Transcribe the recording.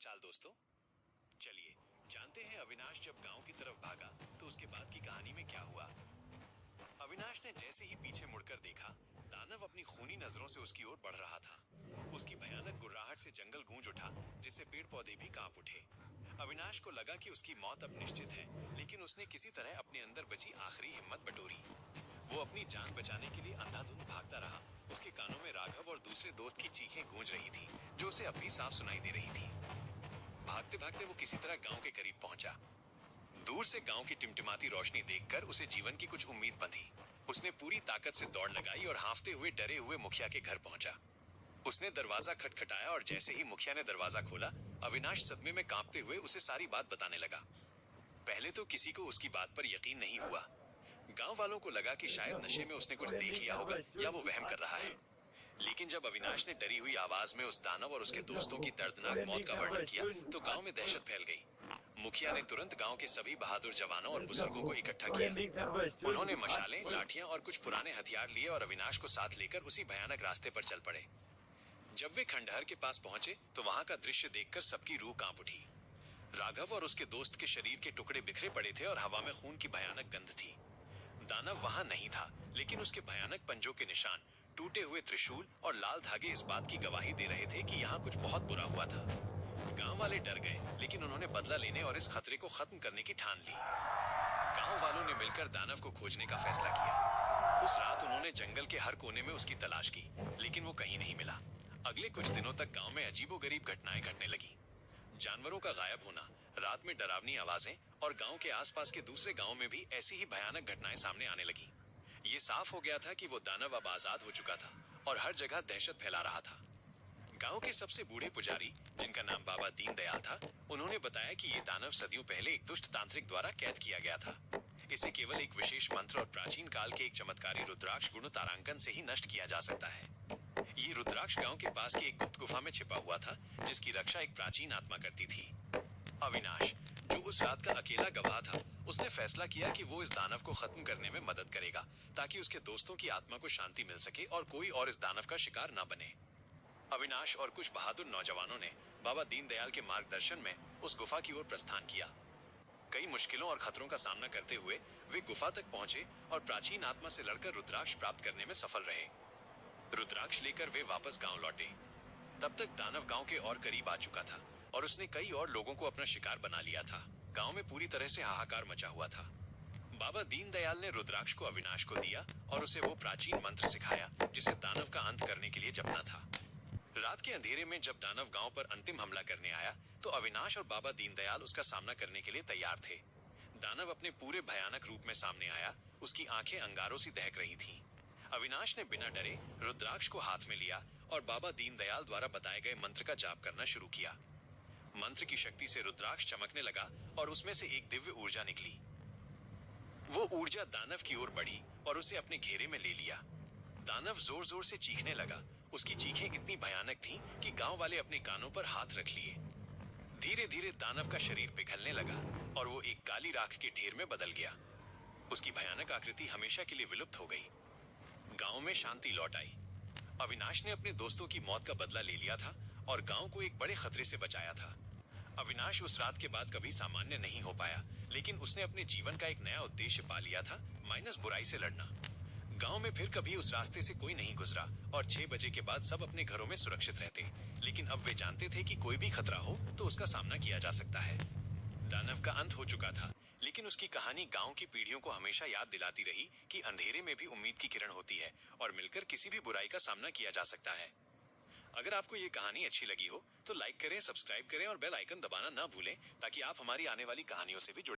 हालचाल दोस्तों। चलिए जानते हैं अविनाश जब गांव की तरफ भागा तो उसके बाद की कहानी में क्या हुआ। अविनाश ने जैसे ही पीछे मुड़कर देखा, दानव अपनी खूनी नजरों से उसकी ओर बढ़ रहा था। उसकी भयानक गुर्राहट से जंगल गूंज उठा, जिससे पेड़ पौधे भी कांप उठे। अविनाश को लगा कि उसकी मौत अब निश्चित है, लेकिन उसने किसी तरह अपने अंदर बची आखिरी हिम्मत बटोरी। वो अपनी जान बचाने के लिए अंधाधुंध भागता रहा। उसके कानों में राघव और दूसरे दोस्त की चीखें गूंज रही थी, जो उसे अब भी साफ सुनाई दे रही थी। भागते भागते वो किसी तरह गांव के करीब पहुंचा। दूर से गांव की टिमटिमाती रोशनी देखकर उसे जीवन की कुछ उम्मीद बंधी। उसने पूरी ताकत से दौड़ लगाई और हांफते हुए डरे हुए मुखिया के घर पहुंचा। उसने दरवाजा खटखटाया और जैसे ही मुखिया ने दरवाजा खोला, अविनाश सदमे में कांपते हुए उसे सारी बात बताने लगा। पहले तो किसी को उसकी बात पर यकीन नहीं हुआ। गांव वालों को लगा कि शायद नशे में उसने कुछ देख लिया होगा या वो वहम कर रहा है। लेकिन जब अविनाश ने डरी हुई आवाज में उस दानव और उसके दोस्तों की दर्दनाक मौत का वर्णन किया, तो गांव में दहशत फैल गई। मुखिया ने तुरंत गांव के सभी बहादुर जवानों और बुजुर्गों को इकट्ठा किया। उन्होंने मशालें, लाठियां और कुछ पुराने हथियार लिए और अविनाश को साथ लेकर उसी भयानक रास्ते पर चल पड़े। जब वे खंडहर के पास पहुंचे तो वहां का दृश्य देखकर सबकी रूह कांप उठी। राघव और उसके दोस्त के शरीर के टुकड़े बिखरे पड़े थे और हवा में खून की भयानक गंध थी। दानव वहां नहीं था, लेकिन उसके भयानक पंजों के निशान, टूटे हुए त्रिशूल और लाल धागे इस बात की गवाही दे रहे थे कि यहाँ कुछ बहुत बुरा हुआ था। गांव वाले डर गए, लेकिन उन्होंने बदला लेने और इस खतरे को खत्म करने की ठान ली। गांव वालों ने मिलकर दानव को खोजने का फैसला किया। उस रात उन्होंने जंगल के हर कोने में उसकी तलाश की, लेकिन वो कहीं नहीं मिला। अगले कुछ दिनों तक गांव में अजीबोगरीब घटनाएं घटने लगी। जानवरों का गायब होना, रात में डरावनी आवाजें और गांव के आसपास के दूसरे गांव में भी ऐसी ही भयानक घटनाएं सामने आने लगी। ये साफ हो गया था कि वो दानव अब आजाद हो चुका था और हर जगह दहशत फैला रहा था। गांव के सबसे बूढ़े पुजारी, जिनका नाम बाबा दीनदयाल था, उन्होंने बताया कि ये दानव सदियों पहले एक दुष्ट तांत्रिक द्वारा कैद किया गया था। इसे केवल एक विशेष मंत्र और प्राचीन काल के एक चमत्कारी रुद्राक्ष गुण तारांकन से ही नष्ट किया जा सकता है। ये रुद्राक्ष गांव के पास की एक गुप्त गुफा में छिपा हुआ था, जिसकी रक्षा एक प्राचीन आत्मा करती थी। अविनाश, जो उस रात का अकेला गवाह था, उसने फैसला किया कि वो इस दानव को खत्म करने में मदद करेगा, ताकि उसके दोस्तों की आत्मा को शांति मिल सके और कोई और इस दानव का शिकार न बने। अविनाश और कुछ बहादुर नौजवानों ने बाबा दीनदयाल के मार्गदर्शन में उस गुफा की ओर प्रस्थान किया। कई मुश्किलों और खतरों का सामना करते हुए वे गुफा तक पहुंचे और प्राचीन आत्मा से लड़कर रुद्राक्ष प्राप्त करने में सफल रहे। रुद्राक्ष लेकर वे वापस गांव लौटे। तब तक दानव गांव के और करीब आ चुका था और उसने कई और लोगों को अपना शिकार बना लिया था। गांव में पूरी तरह से हाहाकार मचा हुआ था। बाबा दीनदयाल ने रुद्राक्ष को अविनाश को दिया और उसे वो प्राचीन मंत्र सिखाया जिसे दानव का अंत करने के लिए जपना था। रात के अंधेरे में जब दानव गांव पर अंतिम हमला करने आया, तो अविनाश और बाबा दीनदयाल उसका सामना करने के लिए तैयार थे। दानव अपने पूरे भयानक रूप में सामने आया। उसकी आंखें अंगारों सी दहक रही थीं। अविनाश ने बिना डरे रुद्राक्ष को हाथ में लिया और बाबा दीनदयाल द्वारा बताए गए मंत्र का जाप करना शुरू किया। मंत्र की शक्ति से रुद्राक्ष चमकने लगा और उसमें से एक दिव्य ऊर्जा निकली। वो ऊर्जा दानव की ओर बढ़ी और उसे अपने घेरे में ले लिया। दानव जोर जोर से चीखने लगा। उसकी चीखें इतनी भयानक थीं कि गांव वाले अपने कानों पर हाथ रख लिए। धीरे धीरे दानव का शरीर पिघलने लगा और वो एक काली राख के ढेर में बदल गया। उसकी भयानक आकृति हमेशा के लिए विलुप्त हो गई। गांव में शांति लौट आई। अविनाश ने अपने दोस्तों की मौत का बदला ले लिया था और गांव को एक बड़े खतरे से बचाया था। अविनाश उस रात के बाद कभी सामान्य नहीं हो पाया, लेकिन उसने अपने जीवन का एक नया उद्देश्य पा लिया था, माइनस बुराई से लड़ना। गांव में फिर कभी उस रास्ते से कोई नहीं गुजरा और 6 बजे के बाद सब अपने घरों में सुरक्षित रहते। लेकिन अब वे जानते थे कि कोई भी खतरा हो तो उसका सामना किया जा सकता है। दानव का अंत हो चुका था, लेकिन उसकी कहानी गांव की पीढ़ियों को हमेशा याद दिलाती रही कि अंधेरे में भी उम्मीद की किरण होती है और मिलकर किसी भी बुराई का सामना किया जा सकता है। अगर आपको ये कहानी अच्छी लगी हो तो लाइक करें, सब्सक्राइब करें और बेल आइकन दबाना ना भूलें, ताकि आप हमारी आने वाली कहानियों से भी जुड़